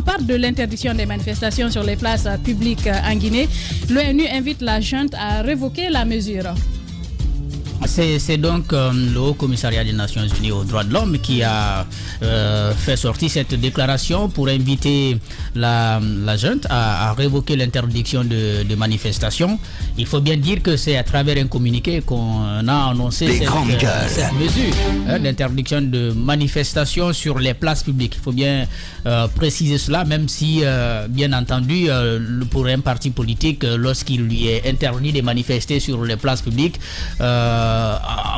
parle de l'interdiction des manifestations sur les places publiques en Guinée. L'ONU invite la junte à révoquer la mesure. C'est donc le Haut Commissariat des Nations Unies aux droits de l'homme qui a fait sortir cette déclaration pour inviter la junte à révoquer l'interdiction de manifestation. Il faut bien dire que c'est à travers un communiqué qu'on a annoncé cette mesure d'interdiction de manifestation sur les places publiques. Il faut bien préciser cela, même si, bien entendu, pour un parti politique, lorsqu'il lui est interdit de manifester sur les places publiques,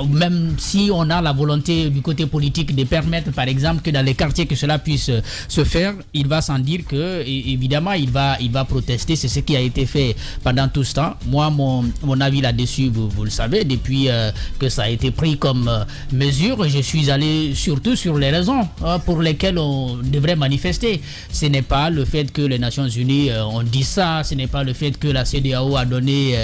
même si on a la volonté du côté politique de permettre par exemple que dans les quartiers que cela puisse se faire, il va sans dire que évidemment il va protester. C'est ce qui a été fait pendant tout ce temps. Moi mon avis là-dessus, vous le savez, depuis que ça a été pris comme mesure, je suis allé surtout sur les raisons pour lesquelles on devrait manifester. Ce n'est pas le fait que les Nations Unies ont dit ça, ce n'est pas le fait que la CEDEAO a donné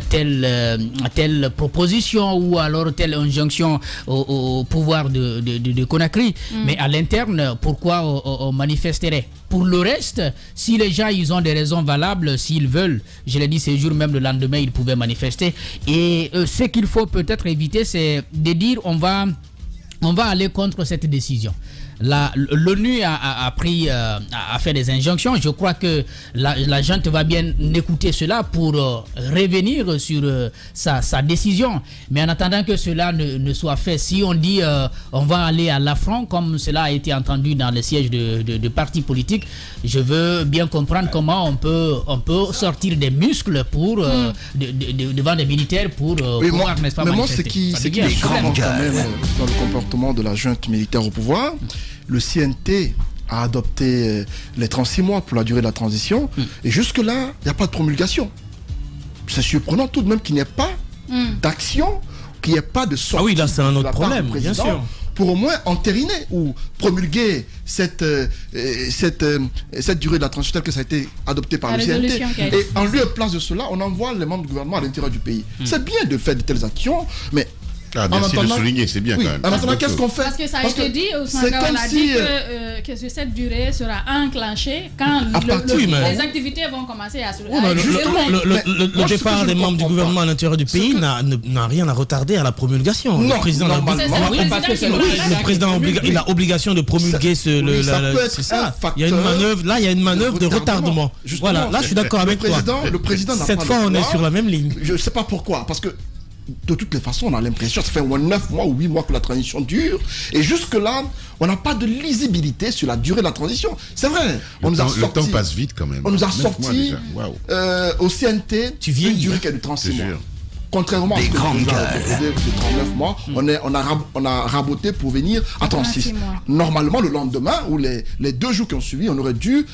telle proposition ou alors telle injonction au pouvoir de Conakry. Mais à l'interne, pourquoi on manifesterait? Pour le reste, si les gens ils ont des raisons valables, s'ils veulent, je l'ai dit ce jour même, le lendemain, ils pouvaient manifester. Et ce qu'il faut peut-être éviter, c'est de dire on va aller contre cette décision. L'ONU a fait des injonctions. Je crois que la junte va bien écouter cela pour revenir sur sa décision. Mais en attendant que cela ne soit fait, si on dit on va aller à l'affront, comme cela a été entendu dans les sièges de partis politiques, je veux bien comprendre comment on peut sortir des muscles pour devant des militaires pour pouvoir, n'est-ce pas, manifester. Ce qui est grave quand même dans le comportement de la junte militaire au pouvoir, le CNT a adopté les 36 mois pour la durée de la transition et jusque-là, il n'y a pas de promulgation. C'est surprenant tout de même qu'il n'y ait pas d'action, qu'il n'y ait pas de sortie. Ah oui, là c'est un autre problème, bien sûr. Pour au moins entériner ou promulguer cette durée de la transition telle que ça a été adopté par le CNT. Et en lieu et place de cela, on envoie les membres du gouvernement à l'intérieur du pays. C'est bien de faire de telles actions, mais merci de souligner, c'est bien quand même. En attendant, qu'est-ce qu'on fait? Parce que ça a été dit, Ousmane Gawal a dit que cette durée sera enclenchée quand les activités vont commencer à se... Le départ des membres du gouvernement à l'intérieur du pays n'a rien à retarder à la promulgation. Non, le président il a obligation de promulguer c'est ça. Il y a une manœuvre, là il y a une manœuvre de retardement. Voilà, là je suis d'accord avec toi. Le président cette fois on est sur la même ligne. Je ne sais pas pourquoi, parce que de toutes les façons, on a l'impression, ça fait 9 mois ou 8 mois que la transition dure, et jusque-là, on n'a pas de lisibilité sur la durée de la transition. C'est vrai. Le temps passe vite quand même. On nous a sorti au CNT une durée qui est de 36 mois. Contrairement à ce que nous avons de 39 mois, on a raboté pour venir à 36. Normalement, le lendemain ou les 2 jours qui ont suivi, on aurait dû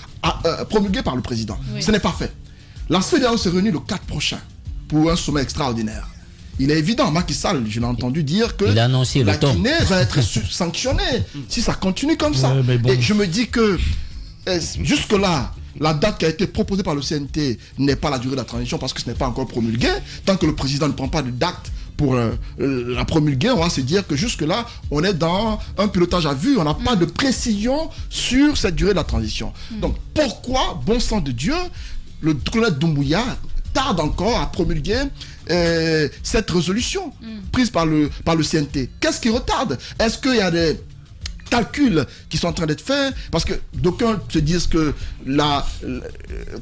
promulguer par le président. Ce n'est pas fait. La CEDEAO se réunit le 4 prochain pour un sommet extraordinaire. Il est évident, Macky Sall, je l'ai entendu dire que la Guinée va être sanctionnée si ça continue comme ça. Et je me dis que jusque-là, la date qui a été proposée par le CNT n'est pas la durée de la transition parce que ce n'est pas encore promulgué. Tant que le président ne prend pas de date pour la promulguer, on va se dire que jusque-là, on est dans un pilotage à vue. On n'a pas de précision sur cette durée de la transition. Donc pourquoi, bon sang de Dieu, le colonel Doumbouya tarde encore à promulguer cette résolution prise par le CNT? Qu'est-ce qui retarde? Est-ce qu'il y a des calculs qui sont en train d'être faits? Parce que d'aucuns se disent que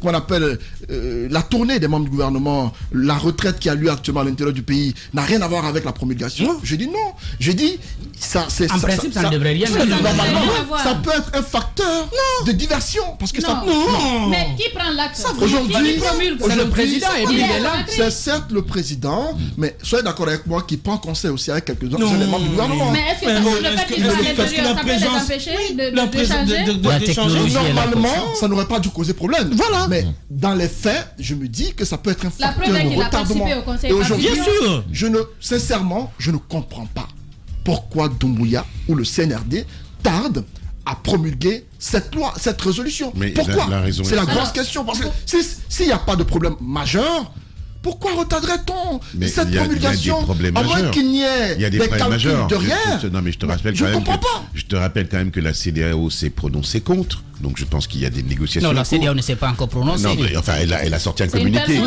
qu'on appelle la tournée des membres du gouvernement, la retraite qui a lieu actuellement à l'intérieur du pays n'a rien à voir avec la promulgation. Je dis non. Je dis ça en principe ça ne devrait rien avoir. Ça peut être un facteur de diversion parce que ça. Non. Mais qui prend l'acte? Aujourd'hui, c'est le président et puis il est là. C'est certes le président, mais soyez d'accord avec moi qu'il prend conseil aussi avec quelques-uns des membres du gouvernement. Mais est-ce que ça peut les empêcher de changer? Normalement, ça n'aurait pas dû causer problème. Voilà. Mais dans les faits, je me dis que ça peut être un facteur de retardement. Et aujourd'hui, sincèrement, je ne comprends pas pourquoi Doumbouya ou le CNRD tarde à promulguer cette loi, cette résolution. Mais pourquoi? C'est la grosse question. Parce que s'il n'y a pas de problème majeur, pourquoi retarderait-on cette promulgation à moins qu'il n'y ait des calculs derrière? Non, mais je te rappelle quand même que la CEDEAO s'est prononcée contre. Donc je pense qu'il y a des négociations. Non, la CEDEAO ne s'est pas encore prononcée. Non, mais, enfin, elle a sorti un communiqué. Non,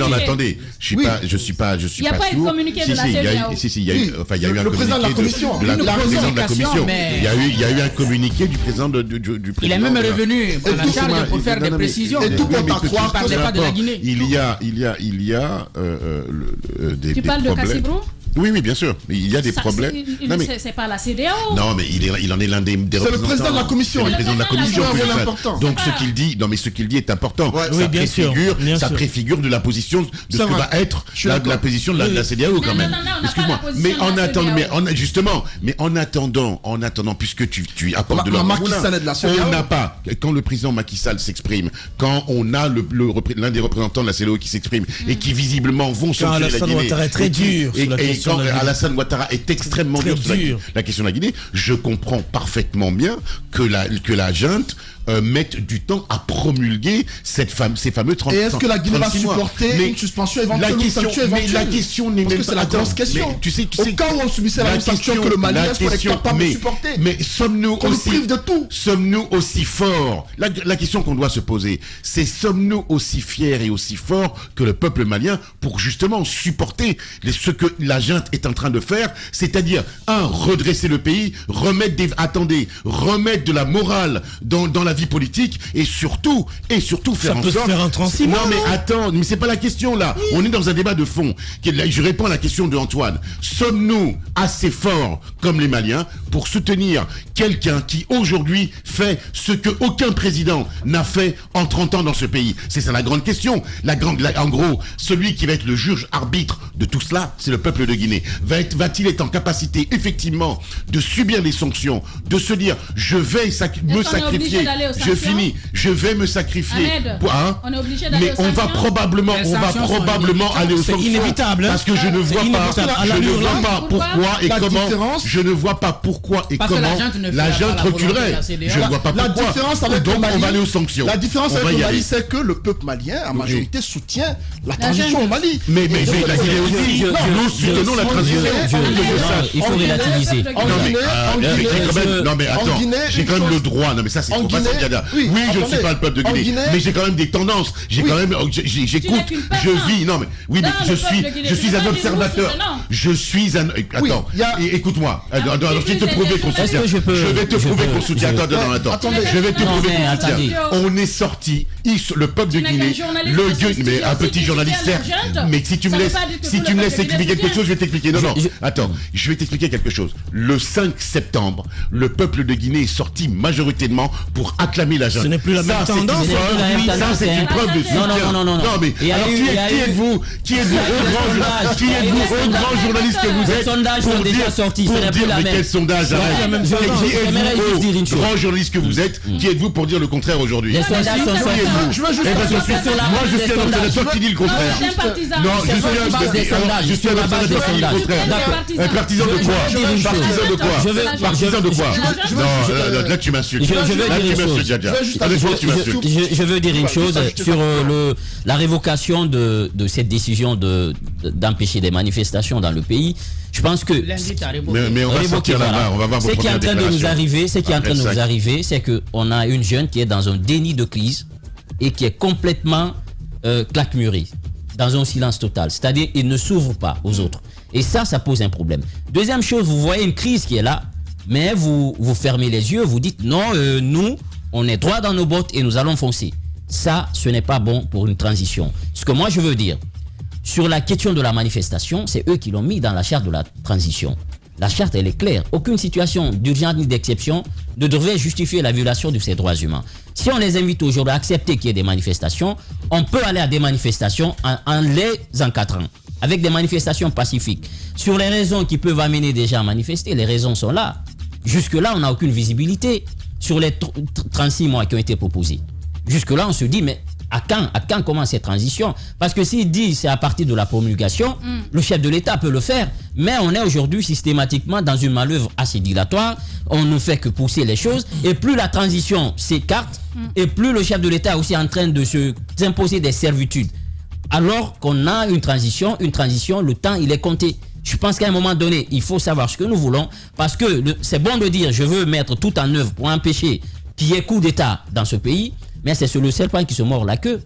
mais attendez, je suis pas Il n'y a pas eu de communiqué de la CEDEAO. Il y a eu un le président de la commission. Il y a eu un communiqué du président du président. Il est même revenu à la charge pour faire des précisions. Et tout porte à croire que pas de la Guinée. Il y a des Tu parles de Cassibrou? Oui, bien sûr. Mais il y a des problèmes. C'est pas la CEDEAO. Non, mais il en est l'un des représentants. C'est le président de la commission. C'est le président de la commission. Donc ce qu'il dit est important. Ça préfigure de la position de ce que va être la position de la CEDEAO quand même. Excuse-moi. Mais en attendant, puisque tu apportes de l'ordre, on n'a pas, quand le président Macky Sall s'exprime, quand on a l'un des représentants de la CEDEAO qui s'exprime et qui visiblement vont censurer la Guinée. Très dur. Quand Alassane Ouattara est extrêmement dur sur la question de la Guinée, je comprends parfaitement bien que la junte mettent du temps à promulguer ces fameux 30. Et est-ce que la Guinée va supporter une suspension éventuelle Mais la question n'est même pas la grosse question. Tu sais, au cas où on subissait la même sanction que le Mali, est-ce qu'on est capable de supporter? Mais sommes-nous aussi forts? La question qu'on doit se poser, c'est sommes-nous aussi fiers et aussi forts que le peuple malien pour justement supporter ce que la junte est en train de faire, c'est-à-dire redresser le pays, remettre de la morale dans la vie politique et surtout faire en sorte. Faire un transi. Non mais attends, mais c'est pas la question là. On est dans un débat de fond. Je réponds à la question de Antoine. Sommes-nous assez forts comme les Maliens pour soutenir quelqu'un qui aujourd'hui fait ce que aucun président n'a fait en 30 ans dans ce pays? C'est ça la grande question. En gros, celui qui va être le juge arbitre de tout cela, c'est le peuple de Guinée. Va-t-il être en capacité effectivement de subir les sanctions, de se dire je vais me sacrifier? Je vais me sacrifier. On est obligé d'aller aux sanctions. Mais on va probablement aller aux sanctions. C'est inévitable. Parce que je ne vois pas pourquoi et comment la junte reculerait. Je ne vois pas pourquoi. Donc on va aller aux sanctions. La différence avec le Mali, c'est que le peuple malien, en majorité, soutient la transition au Mali. Mais la Guinée aussi, nous soutenons la transition. Il faut relativiser. Non mais attends, j'ai quand même le droit. Non mais ça c'est trop facile. Oui, je ne suis pas le peuple de Guinée, mais j'ai quand même des tendances. J'écoute, je vis. Non mais oui, mais je suis un observateur. Je suis un. Attends, écoute-moi. Je vais te prouver qu'on soutient. Je vais te prouver qu'on soutient. Attends. Je vais te prouver qu'on soutient. On est sorti. Le peuple de Guinée, mais un petit journaliste certes. Mais si tu me laisses expliquer quelque chose, je vais t'expliquer. Non. Attends, je vais t'expliquer quelque chose. Le 5 septembre, le peuple de Guinée est sorti majoritairement pour acclamer la junte. Ce n'est plus la même tendance. Ça, c'est une preuve de soutien. Non. Mais alors, qui êtes-vous, au grand journaliste que vous êtes? Les sondages sont déjà sortis. Ce n'est plus la même. Mais quel sondage? Qui êtes-vous, grand journaliste que vous êtes? Qui êtes-vous pour dire le contraire aujourd'hui? Les sondages sont sortis. Moi, je suis un observateur qui dit le contraire. Non, je suis un observateur qui dit le contraire. Partisan de quoi? Partisan de quoi? Non, là tu m'insultes. Je veux dire une chose sur la révocation de cette décision d'empêcher des manifestations dans le pays. Je pense que mais on va sortir là-bas, on va voir. Ce qui est en train de nous arriver, c'est qu'on a une jeune qui est dans un déni de crise et qui est complètement claquemuré, dans un silence total. C'est-à-dire, il ne s'ouvre pas aux autres. Et ça pose un problème. Deuxième chose, vous voyez une crise qui est là, mais vous fermez les yeux, vous dites non, nous, on est droit dans nos bottes et nous allons foncer. Ça, ce n'est pas bon pour une transition. Ce que moi je veux dire, sur la question de la manifestation, c'est eux qui l'ont mis dans la charte de la transition. La charte, elle est claire. Aucune situation d'urgence ni d'exception ne devrait justifier la violation de ces droits humains. Si on les invite aujourd'hui à accepter qu'il y ait des manifestations, on peut aller à des manifestations en les encadrant, avec des manifestations pacifiques. Sur les raisons qui peuvent amener des gens à manifester, les raisons sont là. Jusque-là, on n'a aucune visibilité sur les 36 mois qui ont été proposés. Jusque-là, on se dit, mais à quand commence cette transition? Parce que s'il dit c'est à partir de la promulgation, le chef de l'État peut le faire. Mais on est aujourd'hui systématiquement dans une manœuvre assez dilatoire. On ne fait que pousser les choses. Et plus la transition s'écarte, et plus le chef de l'État est aussi en train de s'imposer des servitudes. Alors qu'on a une transition, le temps, il est compté. Je pense qu'à un moment donné, il faut savoir ce que nous voulons, parce que c'est bon de dire je veux mettre tout en œuvre pour empêcher qu'il y ait coup d'État dans ce pays, mais c'est sur le seul point qui se mord la queue.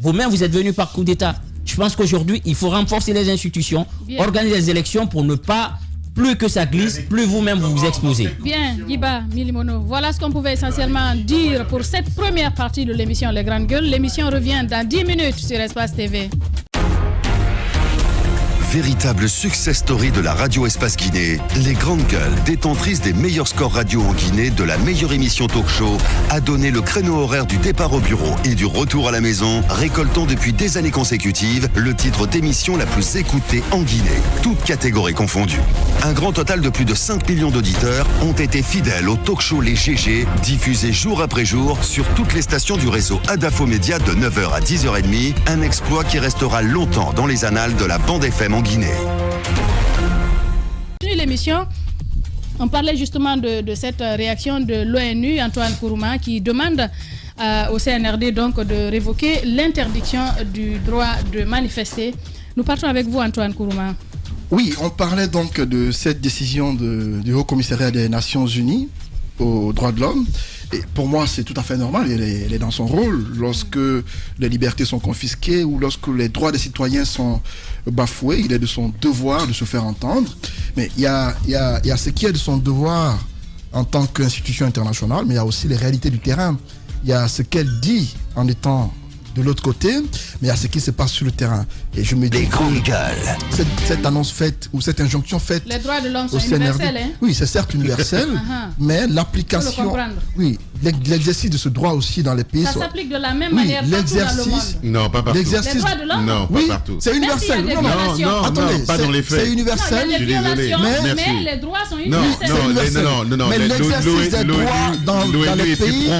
Vous-même, vous êtes venus par coup d'État. Je pense qu'aujourd'hui, il faut renforcer les institutions, organiser les élections pour ne pas, plus que ça glisse, plus vous-même vous vous exposez. Bien, Guiba Milimono, voilà ce qu'on pouvait essentiellement dire pour cette première partie de l'émission Les Grandes Gueules. L'émission revient dans 10 minutes sur Espace TV. Véritable success story de la radio Espace Guinée, Les Grandes Gueules, détentrices des meilleurs scores radio en Guinée, de la meilleure émission talk show, a donné le créneau horaire du départ au bureau et du retour à la maison, récoltant depuis des années consécutives le titre d'émission la plus écoutée en Guinée, toutes catégories confondues. Un grand total de plus de 5 millions d'auditeurs ont été fidèles au talk show Les GG, diffusé jour après jour sur toutes les stations du réseau Adafo Média de 9h à 10h30, un exploit qui restera longtemps dans les annales de la bande FM en Guinée. L'émission, on parlait justement de cette réaction de l'ONU, Antoine Kourouma, qui demande au CNRD donc de révoquer l'interdiction du droit de manifester. Nous partons avec vous, Antoine Kourouma. Oui, on parlait donc de cette décision du Haut Commissariat des Nations Unies aux droits de l'homme. Et pour moi, c'est tout à fait normal. Elle est dans son rôle. Lorsque les libertés sont confisquées ou lorsque les droits des citoyens sont bafoués, il est de son devoir de se faire entendre. Mais il y a ce qui est de son devoir en tant qu'institution internationale, mais il y a aussi les réalités du terrain. Il y a ce qu'elle dit en étant de l'autre côté, mais il y a ce qui se passe sur le terrain. Et je me dis cette annonce faite ou cette injonction faite. Les droits de l'homme sont universels, hein? Oui, c'est certes universel, mais l'application. Oui, l'exercice de ce droit aussi dans les pays. Ça s'applique de la même manière partout dans le monde. Non, pas partout. L'exercice. Les droits de l'homme. Non, pas partout. C'est universel. Non, attendez, pas dans les faits. C'est universel. Non, il y a des violations, mais les droits sont universels. Non. Mais l'exercice des droits dans les pays.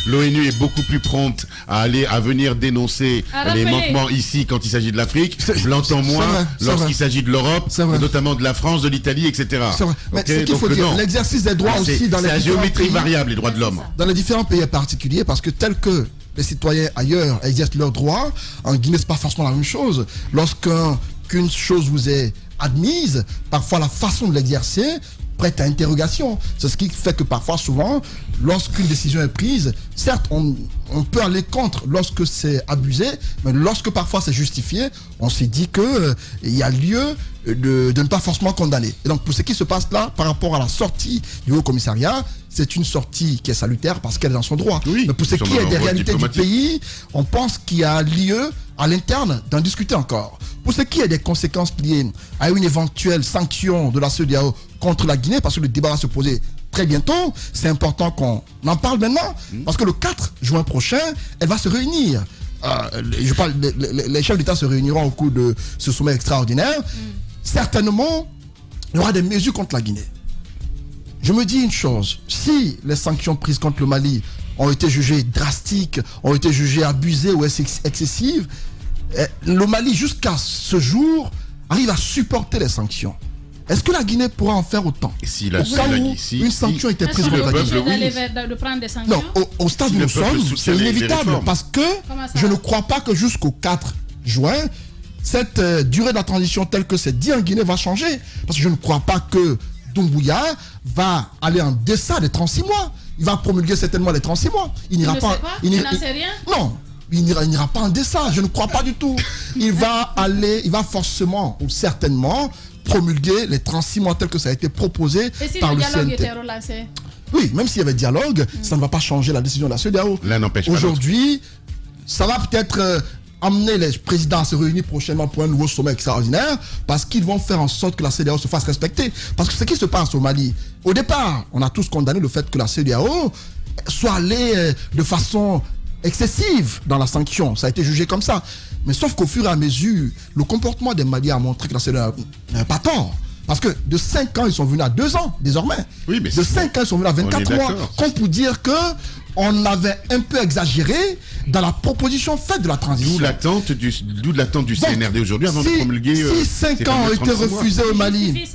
L'ONU est beaucoup plus prompte à venir dénoncer les manquements ici quand il s'agit de l'Afrique. Je l'entends moins lorsqu'il s'agit de l'Europe, notamment de la France, de l'Italie, etc. Mais ce qu'il faut dire, l'exercice des droits aussi dans les différents pays. C'est la géométrie variable, les droits de l'homme. Dans les différents pays particuliers, parce que tel que les citoyens ailleurs exercent leurs droits, en Guinée, c'est pas forcément la même chose. Lorsqu'une chose vous est admise, parfois la façon de l'exercer prête à interrogation. C'est ce qui fait que parfois, souvent, lorsqu'une décision est prise, certes, on peut aller contre lorsque c'est abusé, mais lorsque parfois c'est justifié, on s'est dit qu'il y a lieu de ne pas forcément condamner. Et donc, pour ce qui se passe là, par rapport à la sortie du Haut Commissariat, c'est une sortie qui est salutaire parce qu'elle est dans son droit. Oui, mais pour ce qui est des réalités du pays, on pense qu'il y a lieu à l'interne d'en discuter encore. Pour ce qui est des conséquences liées à une éventuelle sanction de la CEDEAO contre la Guinée, parce que le débat va se poser très bientôt, c'est important qu'on en parle maintenant, parce que le 4 juin prochain, elle va se réunir. Les chefs d'État se réuniront au cours de ce sommet extraordinaire. Certainement, il y aura des mesures contre la Guinée. Je me dis une chose, si les sanctions prises contre le Mali ont été jugées drastiques, ont été jugées abusées ou excessives, le Mali, jusqu'à ce jour, arrive à supporter les sanctions. Est-ce que la Guinée pourra en faire autant? Une sanction était prise contre la Guinée. De prendre des sanctions? Non, au stade où nous sommes, c'est inévitable parce que je ne crois pas que jusqu'au 4 juin, cette durée de la transition telle que c'est dit en Guinée va changer. Parce que je ne crois pas que Doumbouya va aller en deçà des 36 mois. Il va promulguer certainement les 36 mois. Il n'ira pas. Il n'en sait rien? Non. Il n'ira pas en deçà, je ne crois pas du tout. Il va forcément ou certainement promulguer les 36 mois tels que ça a été proposé par le CNT. Et si le dialogue était relancé? Oui, même s'il y avait dialogue, ça ne va pas changer la décision de la CEDEAO. L'un n'empêche pas l'autre. Aujourd'hui, ça va peut-être amener les présidents à se réunir prochainement pour un nouveau sommet extraordinaire parce qu'ils vont faire en sorte que la CEDEAO se fasse respecter. Parce que ce qui se passe au Mali, au départ, on a tous condamné le fait que la CEDEAO soit allée de façon excessive dans la sanction. Ça a été jugé comme ça. Mais sauf qu'au fur et à mesure, le comportement des Maliens a montré que la CEDEAO n'avait pas tort. Parce que de 5 ans, ils sont venus à 2 ans, désormais. Oui, mais de 5 ans, ils sont venus à 24 mois. Comme pour dire qu'on avait un peu exagéré dans la proposition faite de la transition. D'où l'attente du CNRD aujourd'hui avant de promulguer... Si 5 ans ont été refusés au Mali...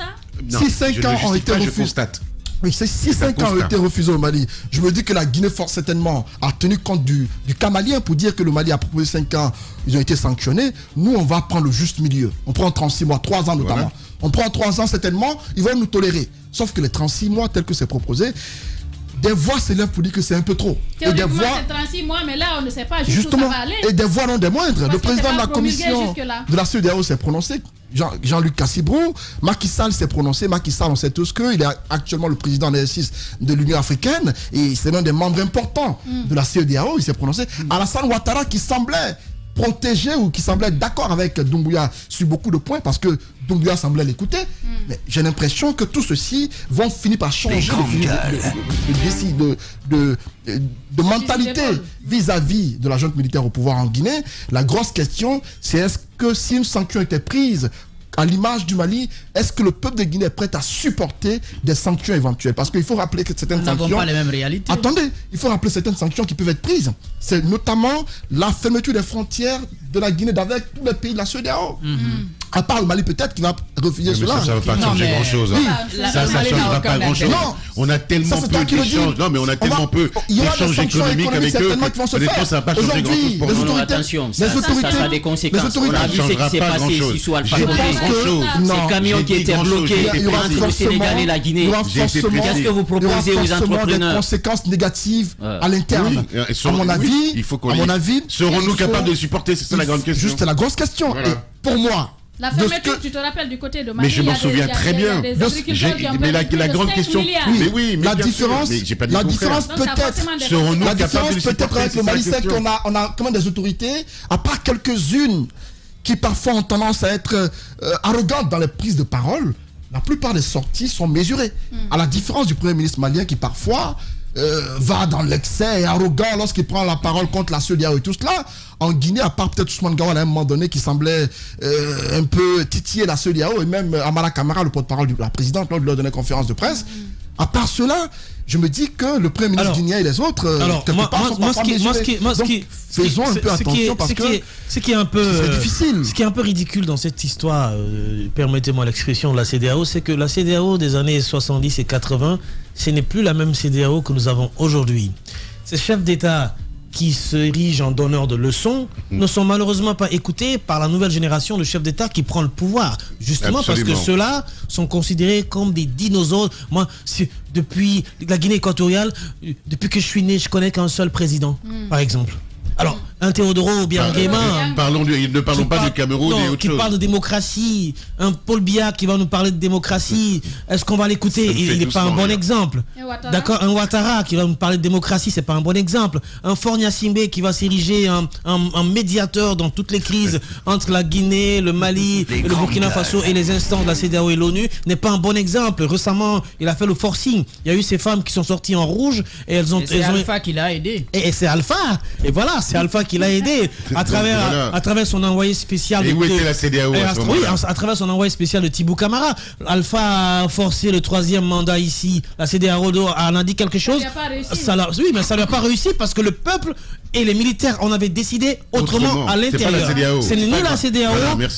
Si 5 ans ont été refusés... Je constate. Oui, ces 5 ans ont été refusés au Mali. Je me dis que la Guinée fort certainement a tenu compte du cas malien pour dire que le Mali a proposé 5 ans, ils ont été sanctionnés. Nous, on va prendre le juste milieu. On prend 36 mois, 3 ans notamment. Voilà. On prend 3 ans certainement, ils vont nous tolérer. Sauf que les 36 mois tels que c'est proposé, des voix s'élèvent pour dire que c'est un peu trop. Et des voix, c'est 36 mois, mais là, on ne sait pas justement où ça va aller. Et des voix non des moindres. Le président de la commission de la CEDEAO s'est prononcé, Jean-Luc Cassibrou. Macky Sall s'est prononcé. Macky Sall, on sait tous qu'il est actuellement le président en exercice de l'Union africaine et c'est l'un des membres importants de la CEDEAO. Il s'est prononcé. Alassane Ouattara qui semblait protégé ou qui semblait être avec Doumbouya sur beaucoup de points parce que Doumbouya semblait l'écouter. Mais j'ai l'impression que tout ceci vont finir par changer de mentalité vis-à-vis de la junte militaire au pouvoir en Guinée. La grosse question, c'est est-ce que si une sanction était prise à l'image du Mali, est-ce que le peuple de Guinée est prêt à supporter des sanctions éventuelles? Parce qu'il faut rappeler que certaines sanctions... Nous n'avons pas les mêmes réalités. Attendez, il faut rappeler certaines sanctions qui peuvent être prises. C'est notamment la fermeture des frontières de la Guinée avec tous les pays de la CEDEAO. À part le Mali peut-être qui va refuser cela. Ça ne va pas changer grand-chose. Ça ne changera pas grand-chose. On a tellement peu d'échanges. Non, mais on a tellement peu d'échanges économiques avec eux. Honnêtement, ça ne va pas changer grand-chose pour nous. Attention, ça a des conséquences. On a vu ce qui s'est passé ici sous Alpha Condé. Ces camions qui étaient bloqués entre le Sénégal et la Guinée. Qu'est-ce que vous proposez aux entrepreneurs? Des conséquences négatives à l'interne. À mon avis, serons-nous capables de supporter? C'est ça la grande question. Juste la grosse question. Et pour moi, la fermeture, tu te rappelles du côté de Mali. Mais je m'en souviens très bien. Mais la grande question, la différence peut-être, serons-nous capables de supporter avec le Mali, c'est qu'on a quand même des autorités, à part quelques-unes qui parfois ont tendance à être arrogantes dans les prises de parole. La plupart des sorties sont mesurées. À la différence du Premier ministre malien qui parfois va dans l'excès et arrogant lorsqu'il prend la parole contre la CEDEAO et tout cela. En Guinée, à part peut-être Ousmane Gawal à un moment donné qui semblait un peu titiller la CEDEAO et même Amara Kamara, le porte-parole de la présidente, lors de la conférence de presse. À part cela, je me dis que le Premier ministre guinéen et les autres, faisons un peu attention parce que ce qui est un peu difficile. Ce qui est un peu ridicule dans cette histoire, permettez-moi l'expression de la CEDEAO, c'est que la CEDEAO des années 70 et 80, ce n'est plus la même CEDEAO que nous avons aujourd'hui. Ces chefs d'État qui s'érigent en donneurs de leçons ne sont malheureusement pas écoutés par la nouvelle génération de chefs d'État qui prend le pouvoir. Justement parce que ceux-là sont considérés comme des dinosaures. Moi, depuis la Guinée équatoriale, depuis que je suis né, je connais qu'un seul président, par exemple. Alors, un Théodoro Biangema... ne parlons pas du Cameroun et autre chose. Qui parle de démocratie. Un Paul Biya qui va nous parler de démocratie. Est-ce qu'on va l'écouter? Il n'est pas un bon exemple. D'accord. Un Ouattara qui va nous parler de démocratie, c'est pas un bon exemple. Un Faure Simbe qui va s'ériger en médiateur dans toutes les crises entre la Guinée, le Mali, le Burkina Faso et les instances de la CEDEAO et l'ONU n'est pas un bon exemple. Récemment, il a fait le forcing. Il y a eu ces femmes qui sont sorties en rouge et c'est Alpha qui l'a aidé. Et c'est Alpha. Et voilà, c'est Alpha qui l'a aidé à travers son envoyé spécial. Et où était la CEDEAO à ce moment-là? À travers son envoyé spécial de Thibou Camara. Alpha a forcé le 3e mandat ici. La CEDEAO en a dit quelque chose. Oui, mais ça n'a pas réussi parce que le peuple et les militaires en avaient décidé autrement à l'intérieur. C'est ni la CEDEAO,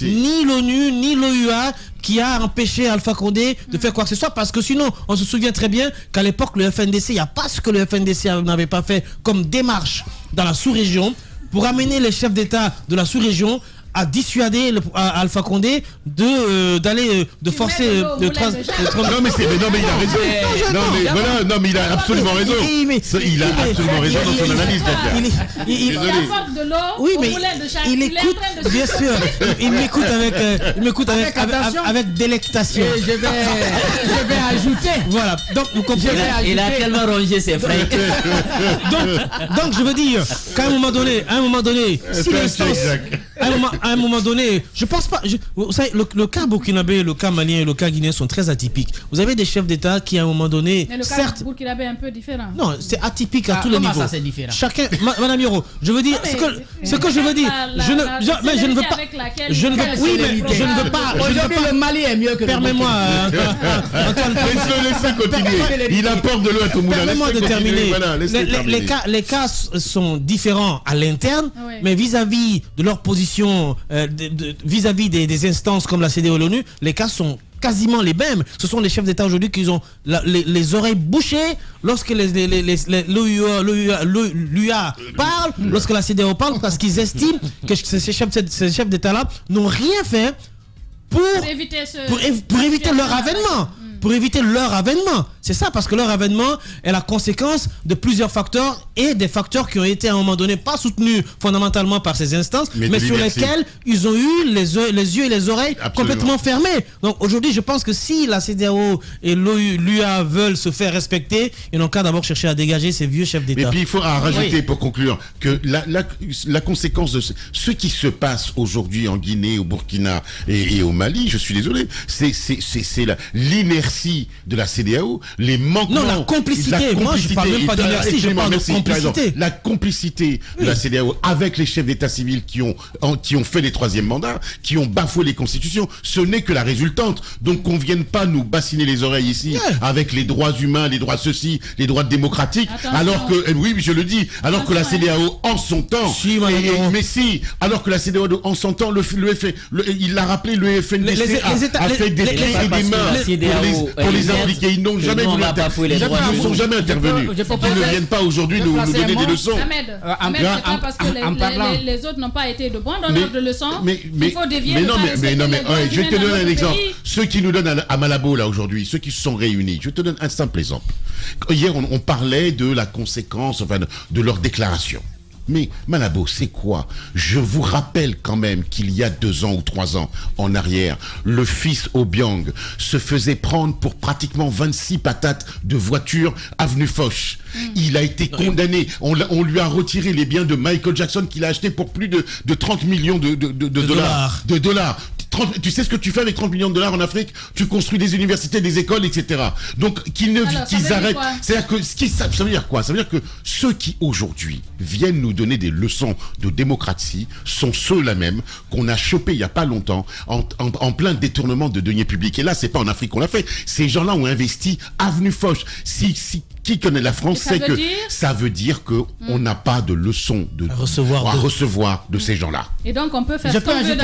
ni l'ONU, ni l'OUA qui a empêché Alpha Condé de faire quoi que ce soit, parce que sinon, on se souvient très bien qu'à l'époque, le FNDC, il n'y a pas ce que le FNDC n'avait pas fait comme démarche dans la sous-région pour amener les chefs d'État de la sous-région à dissuader Alpha Condé de forcer le 3. Non mais il a raison. Non mais il a absolument raison. Il a absolument raison dans son analyse. Il apporte de l'eau au moulin de Charles. Il écoute, bien sûr. Il m'écoute avec délectation. Et je vais ajouter. Voilà. Donc vous comprenez. Il a tellement rongé ses frères. Donc je veux dire qu'à un moment donné, si l'instance, à un moment donné, je pense pas. Vous savez, le cas burkinabé, le cas malien et le cas guinéen sont très atypiques. Vous avez des chefs d'État qui, à un moment donné, mais le cas burkinabé est un peu différent. Non, c'est atypique à tous les niveaux. Ça, c'est différent. Chacun, Madame Yoro, je veux dire, ce que je veux dire, je ne veux pas. Oui, mais je ne veux pas. Aujourd'hui, le Mali est mieux que. Permets-moi, Antoine. Laissez continuer. Il apporte de l'eau à tout le monde. Permets-moi de terminer. Les cas sont différents à l'interne, mais vis-à-vis de leur position, vis-à-vis des instances comme la CEDEAO et l'ONU, les cas sont quasiment les mêmes. Ce sont les chefs d'État aujourd'hui qui ont les oreilles bouchées lorsque l'UA parle, lorsque la CEDEAO parle, parce qu'ils estiment que ces chefs d'État-là n'ont rien fait pour éviter leur avènement. Pour éviter leur avènement. C'est ça, parce que leur avènement est la conséquence de plusieurs facteurs et des facteurs qui ont été à un moment donné pas soutenus fondamentalement par ces instances, mais sur lesquels ils ont eu les yeux et les oreilles complètement fermés. Donc aujourd'hui, je pense que si la CEDEAO et l'UA veulent se faire respecter, ils n'ont qu'à d'abord chercher à dégager ces vieux chefs d'État. Et puis il faut rajouter pour conclure que la conséquence de ce qui se passe aujourd'hui en Guinée, au Burkina et au Mali, je suis désolé, c'est l'inertie de la CEDEAO, les manquements... Non, la complicité. Moi, je ne parle même pas d'inertie, je parle de complicité. La complicité de la CEDEAO avec les chefs d'état civil qui ont fait les troisièmes mandats, qui ont bafoué les constitutions, ce n'est que la résultante. Donc qu'on ne vienne pas nous bassiner les oreilles ici avec les droits humains, les droits ceci, les droits démocratiques, alors que, oui, je le dis, alors que la CEDEAO en son temps, alors que la CEDEAO en son temps, il l'a rappelé, le FNDC a fait des traits et des mains pour les impliquer. Ils n'ont jamais voulu intervenir. Ils ne sont jamais intervenus. Ils ne viennent pas aujourd'hui nous donner des leçons. Parce que les autres n'ont pas été de bons donneurs de leçons. Il faut dévier. Mais non, je te donne un exemple. Ceux qui nous donnent à Malabo là aujourd'hui, ceux qui se sont réunis, je te donne un simple exemple. Hier, on parlait de la conséquence, de leur déclaration. Mais Malabo, c'est quoi? Je vous rappelle quand même qu'il y a 2 ans ou 3 ans en arrière, le fils Obiang se faisait prendre pour pratiquement 26 patates de voiture avenue Foch. Il a été condamné. On lui a retiré les biens de Michael Jackson qu'il a acheté pour plus de 30 millions de dollars. Tu sais ce que tu fais avec 30 millions de dollars en Afrique? Tu construis des universités, des écoles, etc. Donc qu'ils arrêtent. C'est-à-dire que ça veut dire quoi? Ça veut dire que ceux qui aujourd'hui viennent nous donner des leçons de démocratie sont ceux-là même qu'on a chopés il n'y a pas longtemps en plein détournement de deniers publics. Et là, c'est pas en Afrique qu'on l'a fait. Ces gens-là ont investi avenue Foch. Qui connaît la France sait que ça veut dire que on n'a pas de leçons à recevoir de ces gens-là. Et donc on peut faire ce qu'on veut.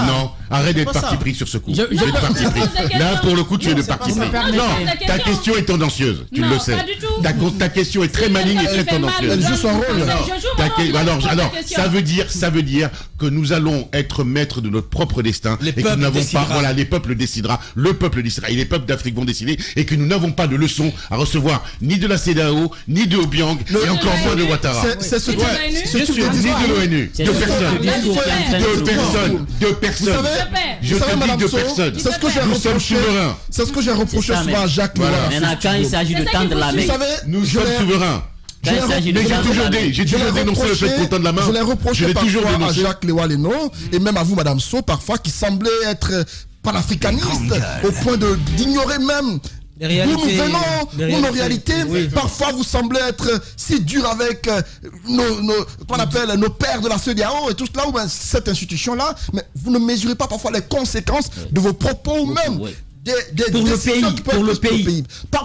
Non, arrête d'être parti pris sur ce coup. Là, pour le coup, tu es de parti pris. Non, ta question est tendancieuse, tu le sais. Ta question est très maligne et très tendancieuse. Elle joue son rôle. Alors, ça veut dire que nous allons être maîtres de notre propre destin et que nous n'avons pas. Voilà, le peuple décidera et les peuples d'Afrique vont décider et que nous n'avons pas de leçons à recevoir ni de la CEDEAO, ni de Obiang, et encore moins de Ouattara. C'est ce que ni de l'ONU. De personne. Je te dis de personne. C'est ce que j'ai reproché. Nous sommes souverains. C'est ce que j'ai reproché souvent à Jacques Loire. Maintenant, quand il s'agit de tendre la main, nous sommes souverains. J'ai toujours dénoncé le fait de tendre la main. Je l'ai reproché parfois à Jacques Léwa-Lénon et même à vous, Madame So, parfois, qui semblait être panafricaniste au point d'ignorer même d'où nous venons, nos réalités. Parfois, vous semblez être si dur avec nos pères de la CEDEAO et tout cela, ou cette institution-là, mais vous ne mesurez pas parfois les conséquences de vos propos même.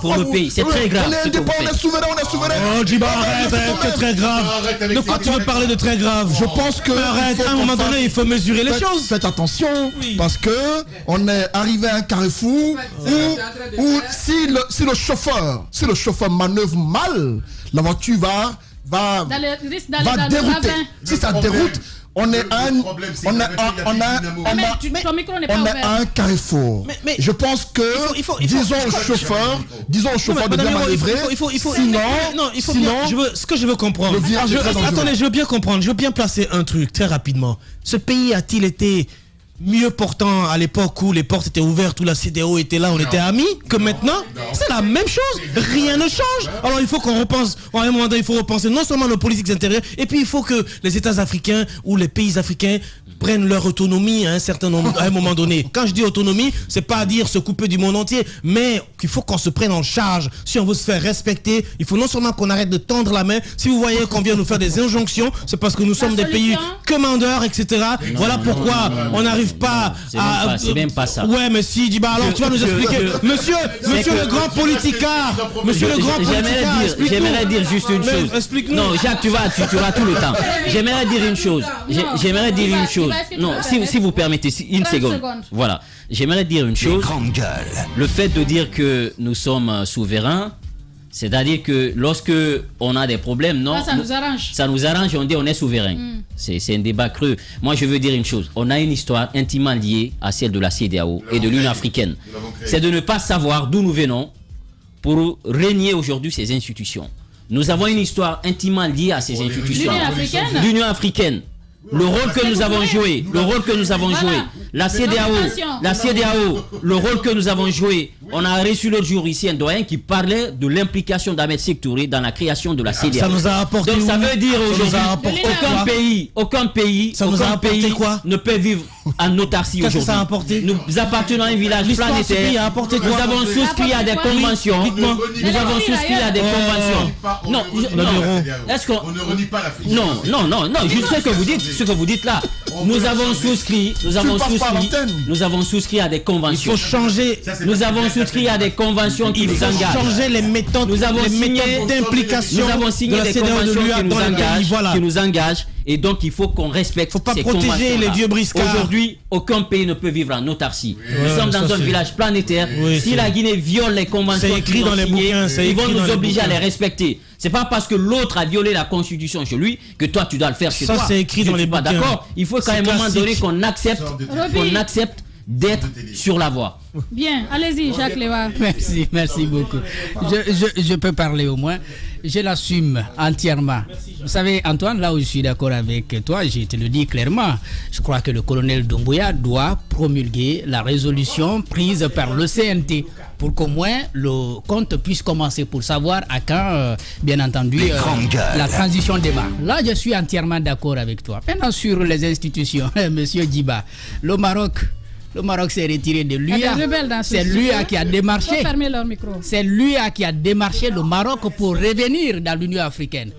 Pour le pays, c'est très grave. On est indépendant, on est souverain. Oh, Djiba, arrête, c'est très grave. De quoi tu veux parler de très grave? Je pense que à un moment donné, il faut mesurer les choses. Faites attention, parce que on est arrivé à un carrefour où si le chauffeur manœuvre mal, la voiture va dérouter. Si ça déroute, on est à un carrefour. Mais je pense que disons au chauffeur de bien manœuvrer. Ce que je veux comprendre. Attendez, je veux bien comprendre. Je veux bien placer un truc très rapidement. Ce pays a-t-il été mieux portant à l'époque où les portes étaient ouvertes, où la CEDEAO était là, on était amis, que maintenant? C'est la même chose. Rien ne change. Alors il faut qu'on repense, à un moment donné, il faut repenser non seulement nos politiques intérieures, et puis il faut que les États africains ou les pays africains prennent leur autonomie à un moment donné. Quand je dis autonomie, c'est pas dire se couper du monde entier, mais qu'il faut qu'on se prenne en charge. Si on veut se faire respecter, il faut non seulement qu'on arrête de tendre la main. Si vous voyez qu'on vient nous faire des injonctions, c'est parce que nous sommes des pays commandeurs, etc. Voilà pourquoi on n'arrive pas à... C'est même pas ça. Ouais, mais si, Djiba, alors tu vas nous expliquer. Monsieur le grand politicard. J'aimerais dire juste une chose. Explique-nous. Non, Jacques, tu auras tout le temps. J'aimerais dire une chose. chose. Non, si vous permettez, une seconde. Voilà. J'aimerais dire une chose. Le fait de dire que nous sommes souverains, c'est-à-dire que lorsque on a des problèmes, non, ça nous arrange. Ça nous arrange, on dit on est souverain. C'est un débat creux. Moi, je veux dire une chose. On a une histoire intimement liée à celle de la CEDEAO et de l'Union africaine. C'est de ne pas savoir d'où nous venons pour régner aujourd'hui ces institutions. Nous avons une histoire intimement liée à ces institutions. L'Union africaine. Le rôle que nous avons joué, la CEDEAO, le rôle que nous avons joué. On a reçu l'autre jour ici un doyen qui parlait de l'implication d'Ahmed Sékou Touré dans la création de la CEDEAO. Ça nous a apporté. Donc ça veut dire aujourd'hui aucun pays ne peut vivre en autarcie aujourd'hui. Ça a apporté. Nous appartenons à un village planétaire. Nous avons souscrit à des conventions. Non, est-ce qu'on ne renie pas l'Afrique? Non, juste ce que vous dites là. Nous avons souscrit à des conventions. Il faut changer. Nous avons souscrit à des conventions qui nous engagent. Il faut changer les méthodes d'implication. Nous avons signé des conventions qui nous engagent. Et donc il faut qu'on respecte ces conventions. Faut pas protéger les vieux briscards. Aujourd'hui, aucun pays ne peut vivre en autarcie. Nous sommes dans un village planétaire. Si la Guinée viole les conventions qu'ils ont signées, ils vont nous obliger à les respecter. C'est pas parce que l'autre a violé la constitution chez lui que toi tu dois le faire chez toi. Ça c'est écrit dans les bouquins. D'accord. Il faut qu'à un moment donné qu'on accepte d'être sur la voie. Bien, allez-y Jacques Léva. Merci beaucoup. Je peux parler au moins. Je l'assume entièrement. Vous savez, Antoine, là où je suis d'accord avec toi, je te le dis clairement. Je crois que le colonel Doumbouya doit promulguer la résolution prise par le CNT pour qu'au moins le compte puisse commencer pour savoir à quand, bien entendu, la transition démarre. Là, je suis entièrement d'accord avec toi. Maintenant, sur les institutions, Monsieur Djiba, le Maroc s'est retiré de l'UA. C'est l'UA qui a démarché. C'est l'UA qui a démarché le Maroc pour revenir dans l'Union africaine.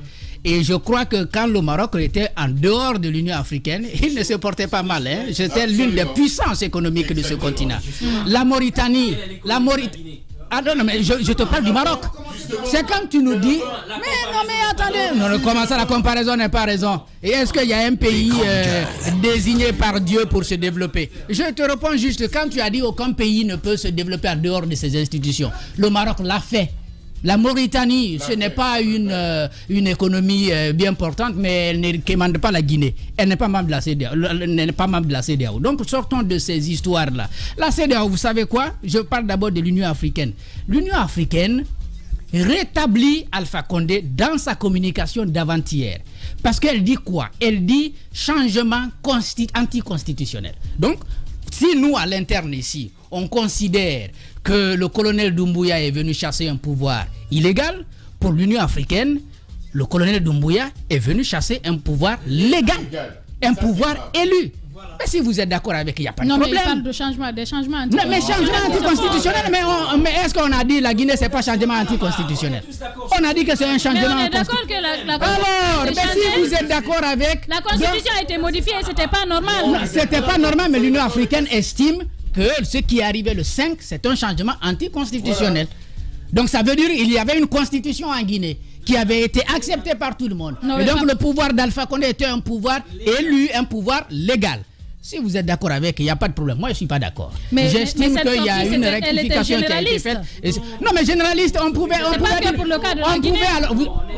Et je crois que quand le Maroc était en dehors de l'Union africaine, il ne se portait pas mal. C'était l'une des puissances économiques de ce continent. La Mauritanie. Ah non, mais je te parle du Maroc. C'est comme tu nous dis. Mais attendez. Non, comment ça, la comparaison n'est pas raison. Et est-ce qu'il y a un pays désigné par Dieu pour se développer? Je te réponds juste, quand tu as dit aucun pays ne peut se développer en dehors de ses institutions, le Maroc l'a fait. La Mauritanie, ce n'est pas une économie bien importante, mais elle ne commande pas la Guinée. Elle n'est pas membre de la CEDEAO. Donc sortons de ces histoires-là. La CEDEAO, vous savez quoi? Je parle d'abord de l'Union africaine. L'Union africaine rétablit Alpha Condé dans sa communication d'avant-hier. Parce qu'elle dit quoi? Elle dit changement anticonstitutionnel. Donc, si nous, à l'interne ici, on considère que le colonel Doumbouya est venu chasser un pouvoir illégal, pour l'Union africaine, le colonel Doumbouya est venu chasser un pouvoir légal, un pouvoir élu. Mais si vous êtes d'accord avec, il n'y a pas de problème. Non, mais il parle de changement, des changements anticonstitutionnels. Mais changement anticonstitutionnel, mais est-ce qu'on a dit la Guinée, c'est pas changement anticonstitutionnel? On a dit que c'est un changement anticonstitutionnel. Alors, mais si vous êtes d'accord avec... La constitution a été modifiée, c'était pas normal. C'était pas normal, mais l'Union africaine estime que ce qui est arrivé le 5, c'est un changement anticonstitutionnel. Donc ça veut dire qu'il y avait une constitution en Guinée qui avait été acceptée par tout le monde. Et donc le pouvoir d'Alpha Condé était un pouvoir élu, un pouvoir légal. Si vous êtes d'accord avec, il n'y a pas de problème. Moi, je ne suis pas d'accord. J'estime qu'il y a une rectification qui a été faite. Non, mais généraliste, on pouvait dire... pour le cas de la Guinée.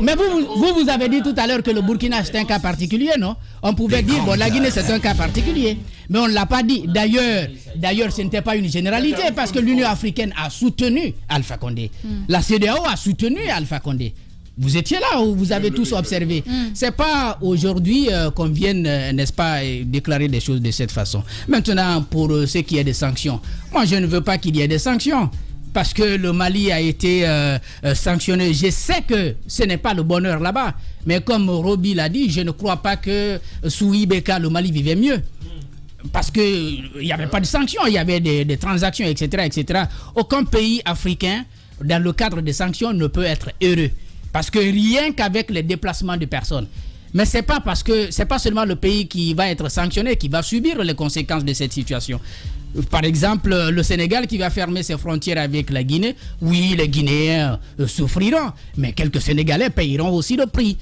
Mais vous avez dit tout à l'heure que le Burkina, c'est un cas particulier, non? On pouvait dire, bon, la Guinée, c'est un cas particulier. Mais on ne l'a pas dit. D'ailleurs, ce n'était pas une généralité parce que l'Union africaine a soutenu Alpha Condé. La CEDEAO a soutenu Alpha Condé. Vous étiez là ou vous avez tous observé? C'est pas aujourd'hui qu'on vienne, n'est-ce pas, déclarer des choses de cette façon. Maintenant, pour ce qui est des sanctions, moi je ne veux pas qu'il y ait des sanctions parce que le Mali a été sanctionné. Je sais que ce n'est pas le bonheur là-bas, mais comme Roby l'a dit, je ne crois pas que sous Ibeka, le Mali vivait mieux. Parce qu'il n'y avait pas de sanctions, il y avait des transactions, etc., etc. Aucun pays africain, dans le cadre des sanctions, ne peut être heureux. Parce que rien qu'avec les déplacements de personnes. Mais c'est pas parce que c'est pas seulement le pays qui va être sanctionné, qui va subir les conséquences de cette situation. Par exemple, le Sénégal qui va fermer ses frontières avec la Guinée, oui, les Guinéens souffriront, mais quelques Sénégalais payeront aussi le prix.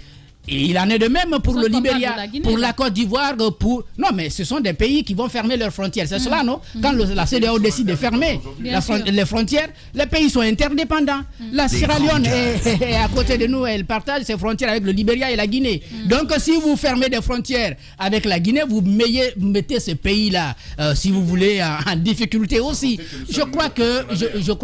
Et il en est de même pour le Libéria, pour la Côte d'Ivoire, pour... Non, mais ce sont des pays qui vont fermer leurs frontières. C'est cela, non? Quand la CEDEAO décide de fermer les frontières, les pays sont interdépendants. La Sierra Leone est à côté de nous, elle partage ses frontières avec le Libéria et la Guinée. Donc, si vous fermez des frontières avec la Guinée, vous mettez ce pays-là, si vous voulez, en difficulté aussi. Je crois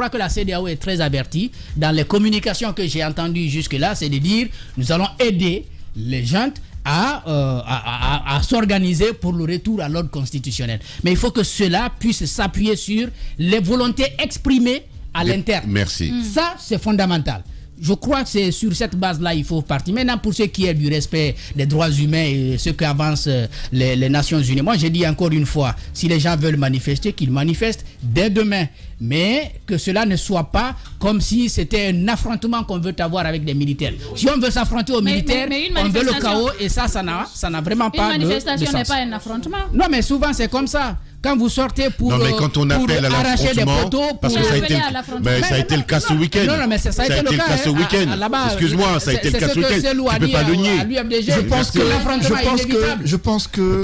que la CEDEAO est très avertie. Dans les communications que j'ai entendues jusque-là, c'est de dire, nous allons aider les gens à s'organiser pour le retour à l'ordre constitutionnel. Mais il faut que cela puisse s'appuyer sur les volontés exprimées à l'interne. Merci. Ça, c'est fondamental. Je crois que c'est sur cette base-là il faut partir. Maintenant, pour ce qui est du respect des droits humains et ce qu'avancent les Nations Unies, moi, je dis encore une fois, si les gens veulent manifester, qu'ils manifestent dès demain. Mais que cela ne soit pas comme si c'était un affrontement qu'on veut avoir avec des militaires. Si on veut s'affronter aux militaires, on veut le chaos et ça n'a vraiment pas de sens. Une manifestation n'est pas un affrontement. Non, mais souvent c'est comme ça. Quand vous sortez pour arracher des poteaux, parce que ça a été le cas ce week-end. Non, mais ça a été le cas ce week-end. Excuse-moi, ça a été le cas ce week-end. Tu peux pas le nier. Je pense que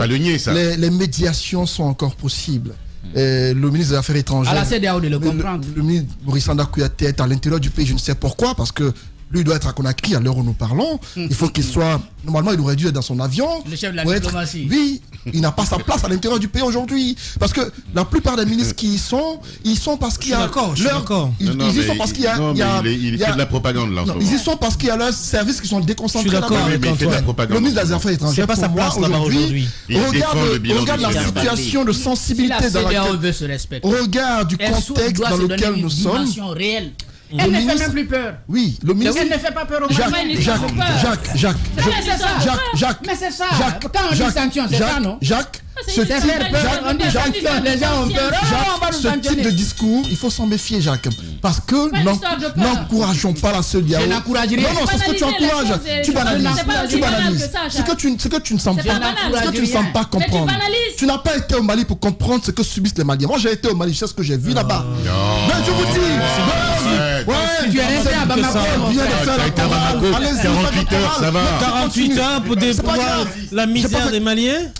les médiations sont encore possibles. Le ministre des Affaires étrangères, à la CEDEAO de le comprendre. Le ministre Maurice Anda Kouyaté est à l'intérieur du pays, je ne sais pourquoi, parce que lui doit être à Conakry à l'heure où nous parlons. Il faut qu'il soit... Normalement, il aurait dû être dans son avion. Le chef de la diplomatie. Oui, il n'a pas sa place à l'intérieur du pays aujourd'hui. Parce que la plupart des ministres qui y sont, ils sont parce qu'il y a... D'accord. Ils y sont parce qu'il y a... Il fait de la propagande là. Ils y sont parce qu'il y a leurs services qui sont déconcentrés. Je suis d'accord, mais il fait de la propagande. Le ministre des Affaires étrangères, c'est pas sa place là-bas aujourd'hui. Regarde la situation de sensibilité dans laquelle... Regarde du contexte dans lequel nous sommes. Elle ne fait même plus peur. Oui, le ministre. Elle ne fait pas peur au Jacques. Mais c'est ça. Quand on dit sanction, c'est ça, non? Jacques. C'est faire peur. On dit sanction, les gens ont peur. Ce type de discours, il faut s'en méfier, Jacques. Parce que n'encourageons pas la CEDEAO. Je n'encourage rien. Non, c'est ce que tu encourages. Tu banalises. Ce que tu ne sembles pas comprendre. Tu n'as pas été au Mali pour comprendre ce que subissent les Maliens. Moi, j'ai été au Mali, je sais ce que j'ai vu là-bas. Mais je vous dis. Tu es resté à Bamako. Ça a été à Bamako. 48 heures, ça va. 48 heures pour déployer la misère des Maliens.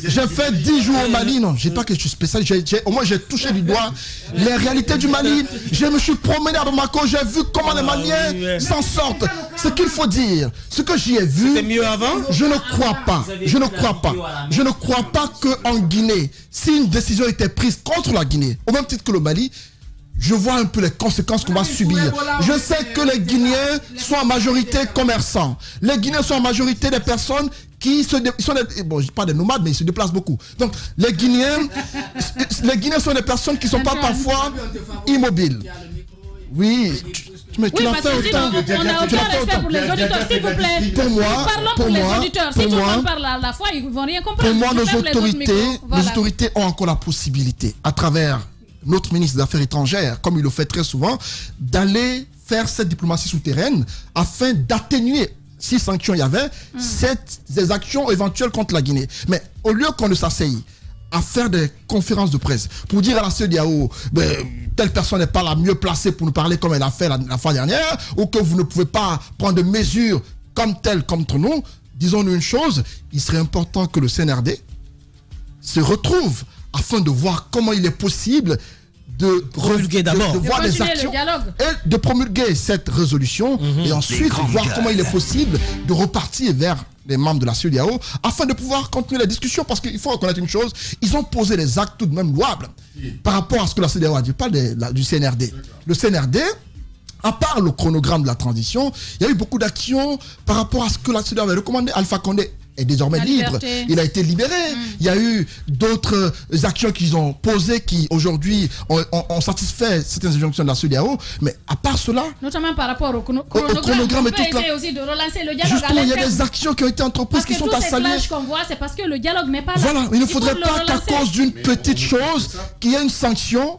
J'ai fait 10 jours au Mali, non, j'ai pas que je suis spécial, au moins j'ai touché du doigt les réalités du Mali. Je me suis promené à Bamako, j'ai vu comment les Maliens s'en sortent. Ce qu'il faut dire, ce que j'y ai vu, c'était mieux avant. Je ne crois pas qu'en Guinée, si une décision était prise contre la Guinée, au même titre que le Mali, je vois un peu les conséquences qu'on va subir. Je sais que les Guinéens sont en majorité commerçants. Les Guinéens sont en majorité des personnes qui sont pas des nomades, mais ils se déplacent beaucoup. Donc, les Guinéens sont des personnes qui ne sont pas parfois immobiles. Oui, mais tu l'as fait autant. On n'a aucun respect pour les auditeurs, s'il vous plaît. Parlons pour les auditeurs. Si tout le monde parle à la fois, ils ne vont rien comprendre. Pour moi, nos autorités ont encore la possibilité, à travers notre ministre des Affaires étrangères, comme il le fait très souvent, d'aller faire cette diplomatie souterraine afin d'atténuer, si sanctions il y avait, ces actions éventuelles contre la Guinée. Mais au lieu qu'on ne s'asseye à faire des conférences de presse pour dire à la CEDEAO, telle personne n'est pas la mieux placée pour nous parler comme elle a fait la fois dernière, ou que vous ne pouvez pas prendre des mesures comme telles contre nous, disons-nous une chose, il serait important que le CNRD se retrouve afin de voir comment il est possible de promulguer d'abord, de voir des actions et de promulguer cette résolution et ensuite voir comment il est possible de repartir vers les membres de la CEDEAO afin de pouvoir continuer la discussion, parce qu'il faut reconnaître une chose, ils ont posé des actes tout de même louables par rapport à ce que la CEDEAO a dit, pas du CNRD. Le CNRD, à part le chronogramme de la transition, il y a eu beaucoup d'actions par rapport à ce que la CEDEAO avait recommandé. Alpha Condé est désormais libre, il a été libéré. Il y a eu d'autres actions qu'ils ont posées qui aujourd'hui ont satisfait certaines injonctions de la CEDEAO, mais à part cela, notamment par rapport au chronogramme, on peut essayer aussi de relancer le dialogue. Justement, il y a des actions qui ont été entreprises qui sont à saluer. Parce que tous ces clashs qu'on voit, c'est parce que le dialogue n'est pas là. Voilà, il ne faudrait pas qu'à cause d'une petite chose, qu'il y ait une sanction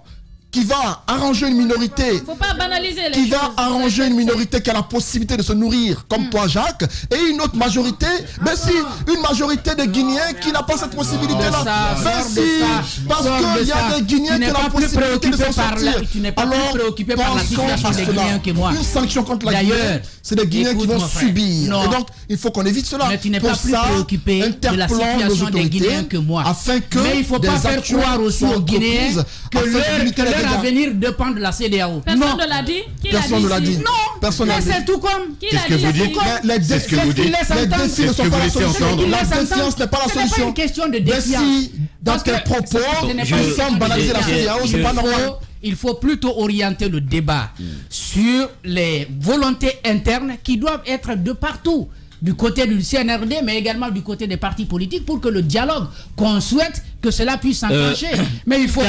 qui va arranger une minorité, faut pas banaliser les qui va arranger une minorité qui a la possibilité de se nourrir, comme toi Jacques, et une autre majorité, mais si une majorité de Guinéens qui n'a pas cette possibilité-là, parce qu'il y a des Guinéens qui ont la possibilité de s'en sortir. Alors, préoccupé par la situation des Guinéens que moi. Une sanction contre la Guinée, c'est des Guinéens qui vont subir. Et donc, il faut qu'on évite cela. Mais tu n'es pas plus préoccupé de la situation des Guinéens que moi. Afin que mais il ne faut pas faire croire aussi aux Guinéens que leur avenir dépend de la CEDEAO. Personne ne l'a dit. Personne ne l'a dit. Non. Personne Mais c'est tout comme. Qu'est-ce que vous dites? C'est ce que vous dites. Les défis ne sont pas la solution. La défiance n'est pas la solution. Ce n'est pas une question de défiance. Si dans tes propos, nous sommes banalisés la CEDEAO, c'est pas normal. Il faut plutôt orienter le débat sur les volontés internes qui doivent être de partout, du côté du CNRD, mais également du côté des partis politiques, pour que le dialogue qu'on souhaite, que cela puisse s'enclencher. Mais il faut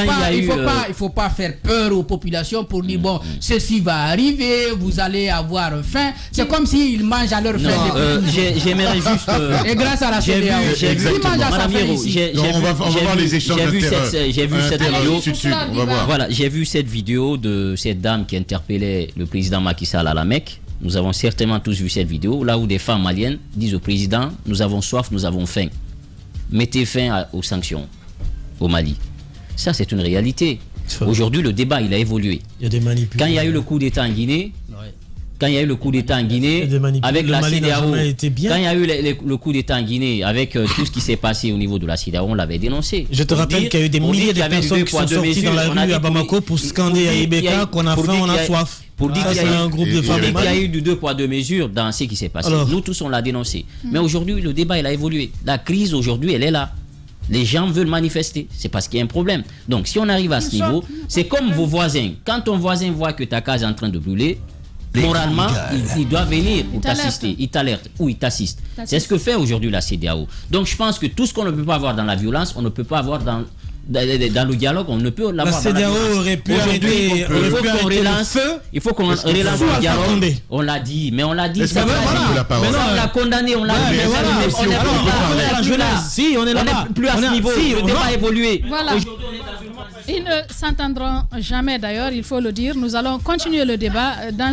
pas faire peur aux populations pour dire bon, ceci va arriver, vous allez avoir faim. C'est comme s'ils mangent à leur faim. J'aimerais juste. Et grâce à la CEDEAO, ils mangent à sa faim ici. On va voir les échanges d'intérêts. J'ai vu cette vidéo. On va voir. Voilà, j'ai vu cette vidéo de cette dame qui interpellait le président Macky Sall à la Mecque. Nous avons certainement tous vu cette vidéo, là où des femmes maliennes disent au président, nous avons soif, nous avons faim. Mettez fin aux sanctions au Mali. Ça, c'est une réalité. Aujourd'hui, le débat, il a évolué. Il y a des manipulations. Quand il y a eu le coup d'État en Guinée, avec la CEDEAO, quand il y a eu le coup d'État en Guinée, avec tout ce qui s'est passé au niveau de la CEDEAO, on l'avait dénoncé. Je te rappelle qu'il y a eu des milliers de personnes qui sont sorties dans la rue à Bamako pour scander à Ibeka qu'on a faim, on a soif. Pour dire qu'il y a un groupe de femmes. Il y a eu du 2 poids 2 mesures dans ce qui s'est passé. Alors, nous tous on l'a dénoncé. Mais aujourd'hui le débat il a évolué. La crise aujourd'hui elle est là. Les gens veulent manifester. C'est parce qu'il y a un problème. Donc si on arrive à ce niveau, c'est comme vos voisins. Quand ton voisin voit que ta case est en train de brûler, moralement il doit venir pour t'assister. Il t'alerte ou il t'assiste. C'est ce que fait aujourd'hui la CEDEAO. Donc je pense que tout ce qu'on ne peut pas avoir dans la violence, on ne peut pas avoir dans le dialogue, on ne peut l'avoir. La CEDEAO aurait pu arrêter il faut qu'on relance le dialogue. On l'a dit, mais on l'a dit. On l'a condamné, on l'a dit. Si, on est là-bas. On n'est plus à ce niveau. Le débat a évolué. Voilà. Ils ne s'entendront jamais d'ailleurs, il faut le dire. Nous allons continuer le débat dans